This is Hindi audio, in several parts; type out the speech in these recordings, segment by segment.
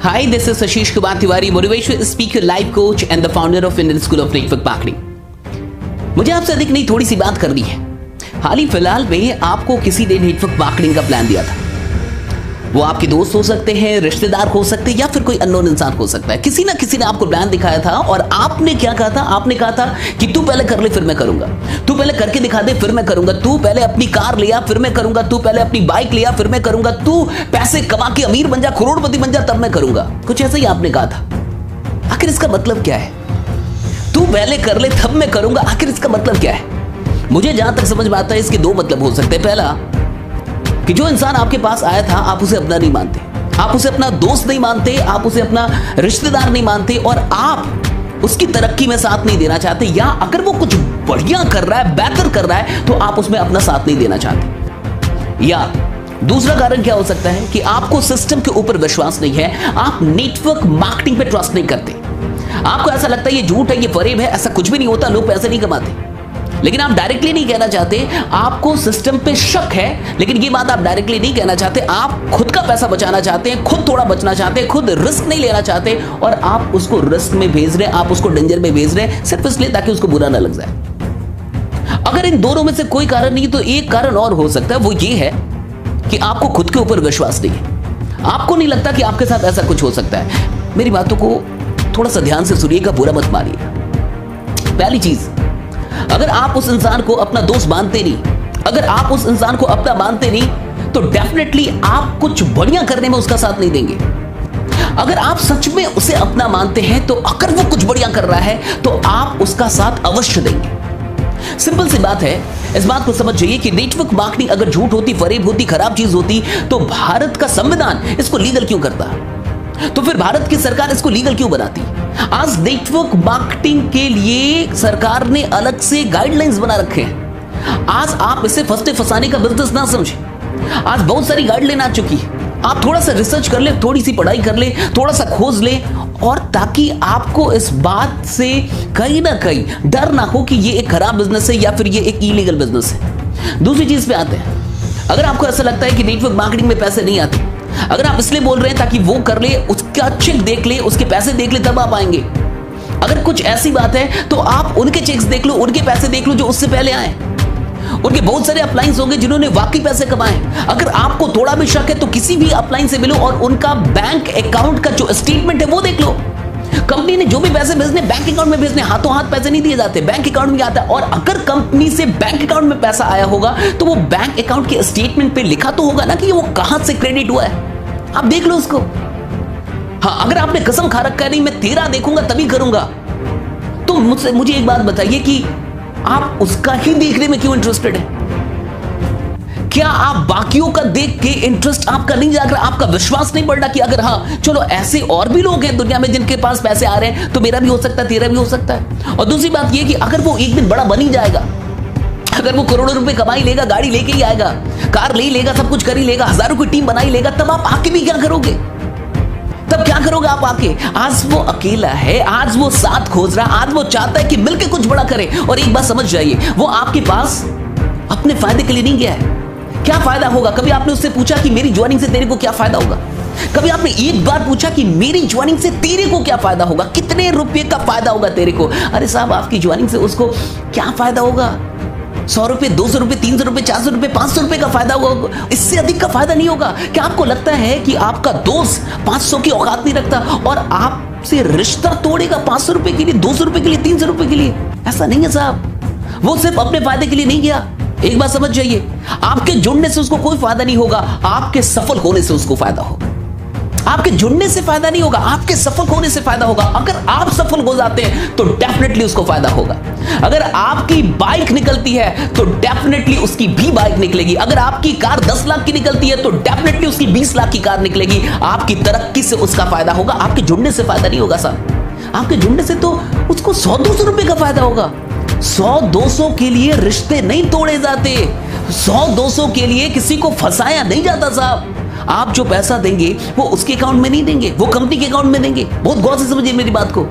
Hi, this is Ashish Kumar Tiwari, motivational speaker, life coach and the founder of Indian School of Network Marketing. मुझे आपसे अधिक नहीं थोड़ी सी बात करनी है। हाल ही फिलहाल में आपको किसी ने नेटवर्क मार्केटिंग का प्लान दिया था। वो आपके दोस्त हो सकते हैं, रिश्तेदार हो सकते हैं या फिर कोई अननोन इंसान हो सकता है। किसी ना किसी ने आपको प्लान दिखाया था और आपने क्या कहा था? आपने कहा था कि तू पहले कर ले फिर मैं करूंगा, तू पहले करके दिखा दे फिर मैं करूंगा, तू पहले अपनी कार लिया फिर मैं करूंगा, तू पहले अपनी बाइक लिया फिर मैं करूंगा, तू पैसे कमा के अमीर बन जा, करोड़पति बन जा, तब मैं करूंगा। कुछ ऐसा ही आपने कहा था। आखिर इसका मतलब क्या है? तू पहले कर ले तब मैं करूंगा, आखिर इसका मतलब क्या है? मुझे जहां तक समझ में आता है इसके दो मतलब हो सकते हैं। पहला कि जो इंसान आपके पास आया था आप उसे अपना नहीं मानते, आप उसे अपना दोस्त नहीं मानते, आप उसे अपना रिश्तेदार नहीं मानते और आप उसकी तरक्की में साथ नहीं देना चाहते, या अगर वो कुछ बढ़िया कर रहा है, बेहतर कर रहा है तो आप उसमें अपना साथ नहीं देना चाहते। या दूसरा कारण क्या हो सकता है कि आपको सिस्टम के ऊपर विश्वास नहीं है, आप नेटवर्क मार्केटिंग पे ट्रस्ट नहीं करते। आपको ऐसा लगता है ये झूठ है, ये फरेब है, ऐसा कुछ भी नहीं होता, लोग पैसे नहीं कमाते। लेकिन आप डायरेक्टली नहीं कहना चाहते, आपको सिस्टम पे शक है, लेकिन ये बात आप डायरेक्टली नहीं कहना चाहते। आप खुद का पैसा बचाना चाहते हैं, खुद थोड़ा बचना चाहते हैं, खुद रिस्क नहीं लेना चाहते और आप उसको रिस्क में भेज रहे हैं, आप उसको डेंजर में भेज रहे हैं सिर्फ इसलिए ताकि उसको बुरा ना लग जाए। अगर इन दोनों में से कोई कारण नहीं तो एक कारण और हो सकता है, वो ये है कि आपको खुद के ऊपर विश्वास नहीं है। आपको नहीं लगता कि आपके साथ ऐसा कुछ हो सकता है। मेरी बातों को थोड़ा सा ध्यान से सुनिएगा, बुरा मत मानिएगा। पहली चीज, अगर आप उस इंसान को अपना दोस्त मानते नहीं, अगर आप उस इंसान को अपना मानते नहीं तो डेफिनेटली आप कुछ बढ़िया करने में उसका साथ नहीं देंगे। अगर आप सच में उसे अपना मानते हैं तो अगर वो कुछ बढ़िया कर रहा है तो आप उसका साथ अवश्य देंगे। सिंपल सी बात है, इस बात को समझ जाइए कि नेटवर्क मार्केटिंग अगर झूठ होती, फरेब होती, खराब चीज होती तो भारत का संविधान इसको लीगल क्यों करता? तो फिर भारत की सरकार इसको लीगल क्यों बनाती? आज नेटवर्क मार्केटिंग के लिए सरकार ने अलग से गाइडलाइंस बना रखे हैं। आज आप इसे फंसते फंसाने का बिजनेस ना समझें। आज बहुत सारी गाइडलाइन आ चुकी है। आप थोड़ा सा रिसर्च कर ले, थोड़ी सी पढ़ाई कर ले, थोड़ा सा खोज ले, और ताकि आपको इस बात से कहीं ना कहीं डर ना हो कि ये एक खराब बिजनेस है या फिर ये एक इलीगल बिजनेस है। दूसरी चीज पे आते हैं, अगर आपको ऐसा लगता है कि नेटवर्क मार्केटिंग में पैसे नहीं आते, अगर आप इसलिए बोल रहे हैं ताकि वो कर ले, उसका चेक देख ले, उसके पैसे देख ले तब आप आएंगे। अगर कुछ ऐसी बात है तो आप उनके चेक्स देख लो, उनके पैसे देख लो जो उससे पहले आए। उनके बहुत सारे अपलाइंस होंगे जिन्होंने वाकई पैसे कमाए। अगर आपको थोड़ा भी शक है तो किसी भी अपलाइन से मिलो और उनका बैंक अकाउंट का जो स्टेटमेंट है वो देख लो। कंपनी ने जो भी पैसे भेजने बैंक अकाउंट में भेजने, हाथों हाथ पैसे नहीं दिए जाते, बैंक अकाउंट में आता है। और अगर कंपनी से बैंक अकाउंट में पैसा आया होगा तो वो बैंक अकाउंट के स्टेटमेंट पे लिखा तो होगा ना कि वो कहां से क्रेडिट हुआ है। आप देख लो उसको। हाँ, अगर आपने कसम खा रखा है नहीं मैं तेरा देखूंगा तभी करूंगा, तो मुझे एक बात बताइए कि आप उसका ही देखने में क्यों इंटरेस्टेड है? क्या आप बाकियों का देख के इंटरेस्ट आपका नहीं जाग रहा? आपका विश्वास नहीं बढ़ रहा कि अगर हाँ चलो ऐसे और भी लोग हैं दुनिया में जिनके पास पैसे आ रहे हैं तो मेरा भी हो सकता है, तेरा भी हो सकता है। और दूसरी बात यह कि अगर वो एक दिन बड़ा बन ही जाएगा, अगर वो करोड़ों रुपए कमा ही लेगा, गाड़ी लेके ही आएगा, कार ले ही लेगा, सब कुछ कर ही लेगा, हजारों की टीम बना ही लेगा, तब आप आके भी क्या करोगे? तब क्या करोगे आप आके? आज वो अकेला है, आज वो साथ खोज रहा, आज वो चाहता है कि मिलके कुछ बड़ा करे। और एक बात समझ जाइए, वो आपके पास अपने फायदे के लिए नहीं गया है। क्या फायदा होगा? कभी आपने उससे पूछा कि मेरी ज्वाइनिंग से तेरे को क्या फायदा होगा? कभी आपने एक बार पूछा कि मेरी ज्वाइनिंग से तेरे को क्या फायदा होगा? कितने रुपए का फायदा होगा तेरे को? अरे साहब, आपकी ज्वाइनिंग से उसको क्या फायदा होगा? 100 रुपए, 200 रुपए, 300 रुपए, 400 रुपए, 500 रुपए का फायदा होगा, इससे अधिक का फायदा नहीं होगा। क्या आपको लगता है कि आपका दोस्त 500 की औकात नहीं रखता और आपसे रिश्ता तोड़ेगा 500 रुपए के लिए, 200 रुपए के लिए, 300 रुपए के लिए? ऐसा नहीं है साहब। वो सिर्फ अपने फायदे के लिए नहीं गया। एक बात समझ जाइए, आपके जुड़ने से उसको कोई फायदा नहीं होगा, आपके सफल होने से उसको फायदा होगा। आपके जुड़ने से फायदा नहीं होगा, आपके सफल होने से फायदा होगा। अगर आप सफल हो जाते हैं तो डेफिनेटली उसको फायदा होगा। अगर आपकी बाइक निकलती है तो डेफिनेटली उसकी भी बाइक निकलेगी। अगर आपकी कार 10 लाख की निकलती है तो डेफिनेटली उसकी 20 लाख की कार निकलेगी। आपकी तरक्की से उसका फायदा होगा, आपके जुड़ने से फायदा नहीं होगा साहब। आपके जुड़ने से तो उसको 100-200 रुपए का फायदा होगा। 100-200 के लिए रिश्ते नहीं तोड़े जाते, 100-200 के लिए किसी को फंसाया नहीं जाता साहब। आप जो पैसा देंगे वो उसके अकाउंट में नहीं देंगे, वो कंपनी के अकाउंट में देंगे। बहुत गौर से समझिए मेरी बात को।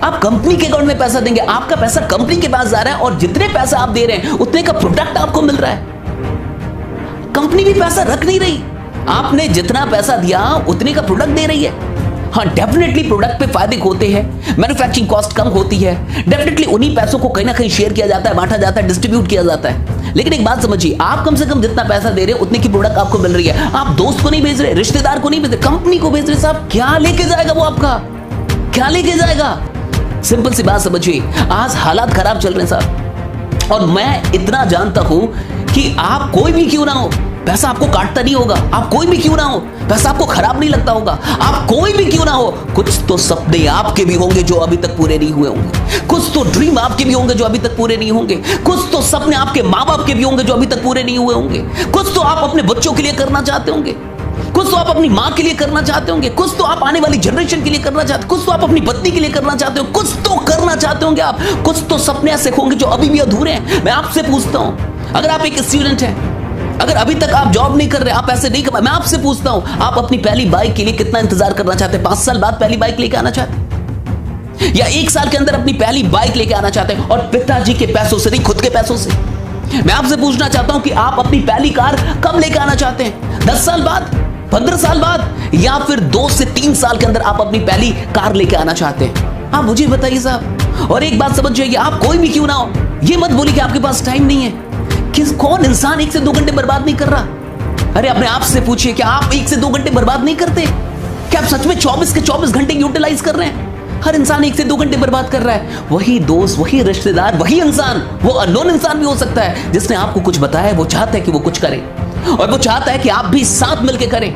आप कंपनी के अकाउंट में पैसा देंगे, आपका पैसा कंपनी के पास जा रहा है और जितने पैसा आप दे रहे हैं उतने का प्रोडक्ट आपको मिल रहा है। कंपनी भी पैसा रख नहीं रही, आपने जितना पैसा दिया उतने का प्रोडक्ट दे रही है। हाँ, डेफिनेटली प्रोडक्ट पे फायदे होते हैं, मैन्युफैक्चरिंग कॉस्ट कम होती है, डेफिनेटली उन्हीं पैसों को कहीं ना कहीं शेयर किया जाता है, बांटा जाता है, डिस्ट्रीब्यूट किया जाता है। लेकिन एक बात समझिए, आप कम से कम जितना पैसा दे रहे हो उतने की प्रोडक्ट आपको मिल रही है। आप दोस्त को नहीं भेज रहे, रिश्तेदार को नहीं भेज रहे, कंपनी को भेज रहे। साहब क्या लेके जाएगा वो आपका, क्या लेके जाएगा? सिंपल सी बात समझिए, आज हालात खराब चल रहे हैं साहब, और मैं इतना जानता हूं कि आप कोई भी क्यों ना हो, पैसा आपको काटता नहीं होगा। आप कोई भी क्यों ना हो, पैसा आपको खराब नहीं लगता होगा। आप कोई भी क्यों ना हो, कुछ तो सपने आपके भी होंगे जो अभी तक पूरे नहीं हुए होंगे, कुछ तो ड्रीम आपके भी होंगे जो अभी तक पूरे नहीं होंगे, कुछ तो सपने आपके माँ बाप के भी होंगे जो अभी तक पूरे नहीं हुए होंगे, कुछ तो आप अपने बच्चों के लिए करना चाहते होंगे, कुछ तो आप अपनी माँ के लिए करना चाहते होंगे, कुछ तो आप आने वाली जनरेशन के लिए करना चाहते, कुछ तो आप अपनी पत्नी के लिए करना चाहते हो, कुछ तो करना चाहते होंगे आप, कुछ तो सपने ऐसे होंगे जो अभी भी अधूरे हैं। मैं आपसे पूछता हूं, अगर आप एक स्टूडेंट हैं, अगर अभी तक आप जॉब नहीं कर रहे, आप पैसे नहीं कमा, मैं आपसे पूछता हूं, आप अपनी पहली बाइक के लिए कितना इंतजार करना चाहते हैं? 5 साल बाद पहली बाइक लेके आना चाहते हैं, या 1 साल के अंदर अपनी पहली बाइक लेके आना चाहते हैं, और पिताजी के पैसों से नहीं, खुद के पैसों से? मैं आपसे पूछना चाहता हूं कि आप अपनी पहली कार कब लेके आना चाहते हैं? 10 साल बाद, 15 साल बाद, या फिर 2 से 3 साल के अंदर आप अपनी पहली कार लेके आना चाहते हैं? आप मुझे बताइए साहब। और एक बात समझ जाइए, आप कोई भी क्यों ना हो, ये मत बोलिए कि आपके पास टाइम नहीं है। कौन इंसान 1 से 2 घंटे बर्बाद नहीं कर रहा? अरे अपने आप से पूछिए, क्या आप 1 से 2 घंटे बर्बाद नहीं करते? क्या आप सच में 24 के 24 घंटे यूटिलाइज कर रहे हैं? हर इंसान 1 से 2 घंटे बर्बाद कर रहा है। वही दोस्त, वही रिश्तेदार, वही इंसान, वो अननोन इंसान भी हो सकता है जिसने आपको कुछ बताया है, वो चाहता है कि वो कुछ करे, और वो चाहता है कि आप भी साथ मिलकर करें।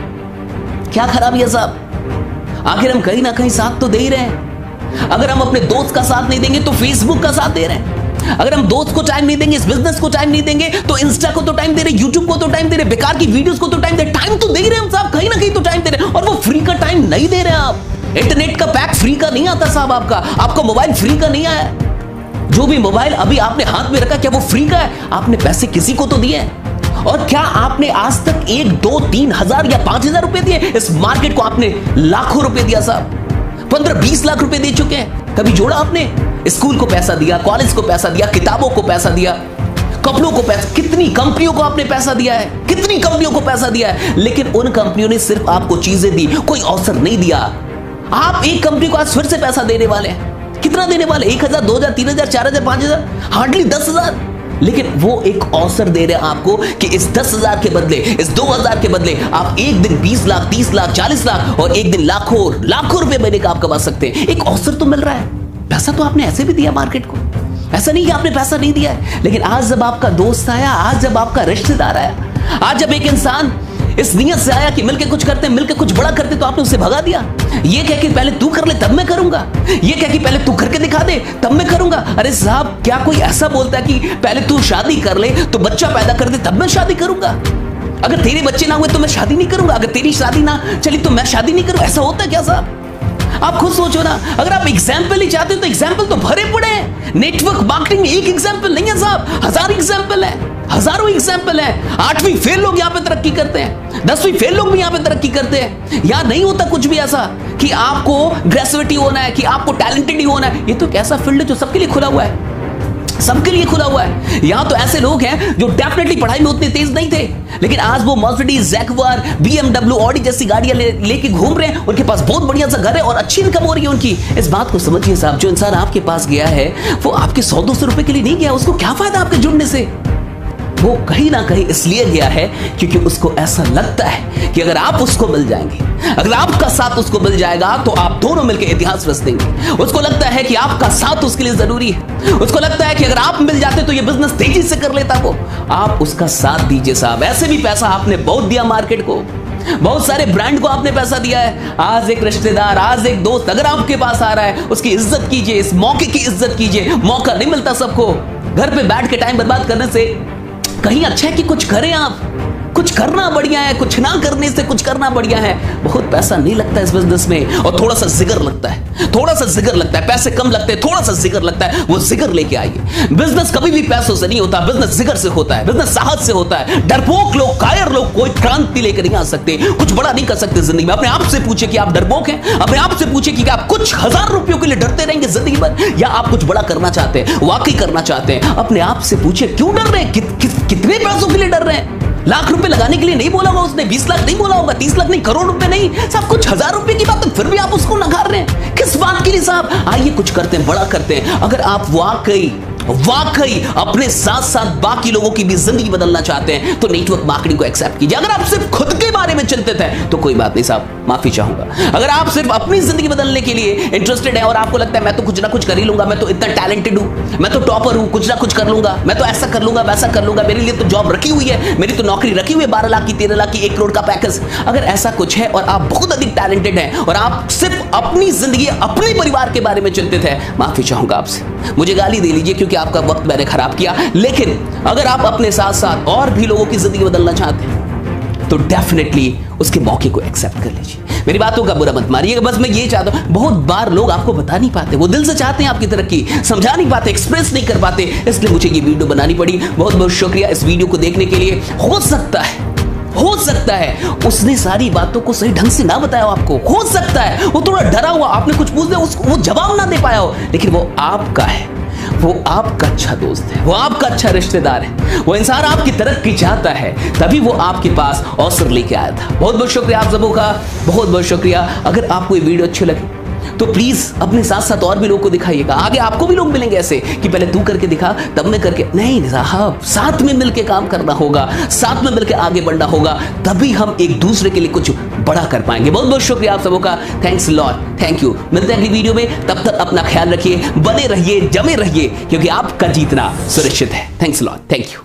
क्या खराबी है साहब? आखिर हम कहीं ना कहीं साथ तो दे ही रहे हैं। अगर हम अपने दोस्त का साथ नहीं देंगे तो फेसबुक का साथ दे रहे हैं। अगर हम दोस्त को टाइम नहीं देंगे, इस बिजनेस को टाइम नहीं देंगे, तो इंस्टा को तो टाइम दे रहे, यूट्यूब को तो टाइम दे रहे, बेकार की वीडियोस को तो टाइम दे रहे। टाइम तो दे रहे हैं हम साहब, कहीं ना कहीं तो टाइम दे रहे हैं, और वो फ्री का टाइम नहीं दे रहे हैं आप। इंटरनेट का पैक फ्री का नहीं आता साहब, आपका मोबाइल फ्री का नहीं आया। जो भी मोबाइल अभी आपने हाथ में रखा, क्या वो फ्री का है? आपने पैसे किसी को तो दिए हैं। और क्या आपने आज तक 1, 2, 3 हजार या 5 हजार रुपए दिए? इस मार्केट को आपने लाखों रुपए दिया साहब, 15-20 लाख रुपए दे चुके हैं। कभी जोड़ा आपने? स्कूल को पैसा दिया, कॉलेज को पैसा दिया, किताबों को पैसा दिया, कपड़ों को पैसा, कितनी कंपनियों को आपने पैसा दिया है, कितनी कंपनियों को पैसा दिया है। लेकिन उन कंपनियों ने सिर्फ आपको चीजें दी, कोई अवसर नहीं दिया। आप एक कंपनी को आज फिर से पैसा देने वाले हैं, कितना देने वाले? 1,000, 2,000, 3,000, 4,000, 5,000, हार्डली 10,000। लेकिन वो एक अवसर दे रहे हैं आपको कि इस 10,000 के बदले, इस 2,000 के बदले आप एक दिन 20 लाख, 30 लाख, 40 लाख, और एक दिन लाखों रुपए महीने का आप कमा सकते हैं। एक अवसर तो मिल रहा है। पैसा तो आपने ऐसे भी दिया मार्केट को, ऐसा नहीं कि आपने पैसा नहीं दिया है। लेकिन आज जब आपका दोस्त आया, आज जब आपका रिश्तेदार आया, आज जब एक इंसान इस नियत से आया कि मिलके कुछ करते हैं, मिलके कुछ बड़ा करते, तो आपने उसे भगा दिया। ये कह कि पहले तू कर ले तब मैं करूंगा, ये कह कि पहले तू करके दिखा दे तब मैं करूंगा। अरे साहब, क्या कोई ऐसा बोलता है कि पहले तू शादी कर ले, तो बच्चा पैदा कर दे तब मैं शादी करूंगा? अगर तेरे बच्चे ना हुए तो मैं शादी नहीं करूंगा, अगर तेरी शादी ना चली तो मैं शादी नहीं करूंगा? ऐसा होता है क्या साहब? आप खुद सोचो ना। अगर आप एग्जाम्पल ही चाहते हो तो एग्जाम्पल तो भरे पड़े हैं। नेटवर्क मार्केटिंग में एक एग्जाम्पल नहीं है साहब, 1000 एग्जाम्पल है, हजारों एग्जाम्पल है। 8वीं फेल लोग यहाँ पे तरक्की करते हैं, 10वीं फेल लोग भी यहाँ पे तरक्की करते हैं। यहाँ नहीं होता कुछ भी ऐसा कि आपको ग्रेजुएटी होना है, कि आपको टैलेंटेड ही होना है। ये तो एक ऐसा फील्ड है जो सबके लिए खुला हुआ है, सबके लिए खुला हुआ है। यहां तो ऐसे लोग हैं जो डेफिनेटली पढ़ाई में उतने तेज नहीं थे, लेकिन आज वो मर्सिडीज, जैगवार, BMW, ऑडी जैसी गाड़ियां लेके घूम रहे हैं। उनके पास बहुत बढ़िया सा घर है और अच्छी इनकम हो रही है उनकी। इस बात को समझिए साहब, जो इंसान आपके पास गया है वो आपके 100-200 रुपए के लिए नहीं गया। उसको क्या फायदा आपके जुड़ने से? वो कहीं ना कहीं इसलिए गया है क्योंकि उसको ऐसा लगता है कि अगर आप उसको मिल जाएंगे, अगर आपका साथ उसको मिल जाएगा, तो आप दोनों मिलकर इतिहास रच देंगे। उसको लगता है कि आपका साथ उसके लिए जरूरी है। उसको लगता है कि अगर आप मिल जाते तो ये बिजनेस तेजी से कर लेता वो। आप उसका साथ दीजिए साहब। ऐसे भी पैसा आपने बहुत दिया मार्केट को, बहुत सारे ब्रांड को आपने पैसा दिया है। आज एक रिश्तेदार, आज एक दोस्त अगर आपके पास आ रहा है, उसकी इज्जत कीजिए, इस मौके की इज्जत कीजिए। मौका नहीं मिलता सबको। घर पे बैठ के टाइम बर्बाद करने से कहीं अच्छा है कि कुछ करें। आप कुछ करना बढ़िया है, कुछ ना करने से कुछ करना बढ़िया है। बहुत पैसा नहीं लगता इस बिजनेस में, और थोड़ा सा जिगर लगता है, थोड़ा सा जिगर लगता है। पैसे कम लगते हैं, थोड़ा सा जिगर लगता है। वो जिगर लेके आइए। बिजनेस कभी भी पैसों से नहीं होता, बिजनेस जिगर से होता है, बिजनेस साहस से होता है। डरपोक लोग, कायर लोग कोई क्रांति लेकर नहीं आ सकते, कुछ बड़ा नहीं कर सकते जिंदगी में। अपने आप से पूछे कि आप डरपोक हैं? अपने आप से पूछे कि आप कुछ 1000 रुपयों के लिए डरते रहेंगे जिंदगी भर, या आप कुछ बड़ा करना चाहते हैं, वाकई करना चाहते हैं? अपने आप से पूछे क्यों डर रहे हैं, कितने पैसों के लिए डर रहे हैं? लाख रुपए लगाने के लिए नहीं बोला होगा उसने, 20 लाख नहीं बोला होगा, 30 लाख नहीं, करोड़ रुपए नहीं, सब कुछ 1000 रुपए की बात है, फिर भी आप उसको नकार रहे हैं। किस बात के लिए साहब? आइए कुछ करते हैं, बड़ा करते हैं। अगर आप वाकई अपने साथ साथ बाकी लोगों की भी जिंदगी बदलना चाहते हैं तो नेटवर्क मार्केटिंग को एक्सेप्ट कीजिए। अगर आप सिर्फ खुद के बारे में चिंतित हैं तो कोई बात नहीं साहब, माफी चाहूंगा। अगर आप सिर्फ अपनी जिंदगी बदलने के लिए इंटरेस्टेड है और आपको लगता है मैं तो कुछ ना कुछ कर ही लूंगा, मैं तो इतना टैलेंटेड हूं, मैं तो टॉपर हूं, कुछ ना कुछ कर लूंगा, मैं तो ऐसा कर लूंगा, वैसा कर लूंगा, मेरे लिए तो जॉब रखी हुई है, मेरी तो नौकरी रखी हुई है, 12 लाख की, 13 लाख की, 1 करोड़ का पैकेज, अगर ऐसा कुछ है और आप बहुत अधिक टैलेंटेड हैं और आप सिर्फ अपनी जिंदगी, अपने परिवार के बारे में चिंतित है, माफी चाहूंगा आपसे। मुझे गाली दे लीजिए क्योंकि आपका वक्त मैंने खराब किया, लेकिन अगर आप अपने साथ साथ और भी लोगों की जिंदगी बदलना चाहते हैं तो डेफिनेटली उसके मौके को एक्सेप्ट कर लीजिए। मेरी बातों का बुरा मत मारिएगा, बस मैं ये चाहता हूं, बहुत बार लोग आपको बता नहीं पाते, वो दिल से चाहते हैं आपकी तरक्की, समझा नहीं पाते, एक्सप्रेस नहीं कर पाते, इसलिए मुझे ये वीडियो बनानी पड़ी। बहुत बहुत शुक्रिया इस वीडियो को देखने के लिए। हो सकता है उसने सारी बातों को सही ढंग से ना बताया हो आपको, हो सकता है वो थोड़ा डरा हुआ, आपने कुछ पूछ दिया उसको वो जवाब ना दे पाया हो, लेकिन वो आपका है, वो आपका अच्छा दोस्त है, वो आपका अच्छा रिश्तेदार है, वो इंसान आपकी तरक्की चाहता है, तभी वो आपके पास अवसर लेके आया था। बहुत बहुत शुक्रिया आप सबों का, बहुत बहुत शुक्रिया। अगर आपको ये वीडियो अच्छी लगी तो प्लीज अपने साथ साथ और भी लोगों को दिखाइएगा। आगे आपको भी लोग मिलेंगे ऐसे कि पहले तू करके दिखा तब मैं करके, नहीं साहब, साथ में मिलकर काम करना होगा, साथ में मिलकर आगे बढ़ना होगा, तभी हम एक दूसरे के लिए कुछ बड़ा कर पाएंगे। बहुत बहुत शुक्रिया आप सबों का, थैंक्स लॉट, थैंक यू। मिलते हैं अगली वीडियो में, तब तक अपना ख्याल रखिए, बने रहिए, जमे रहिए, क्योंकि आपका जीतना सुरक्षित है। Thanks lot, thank you.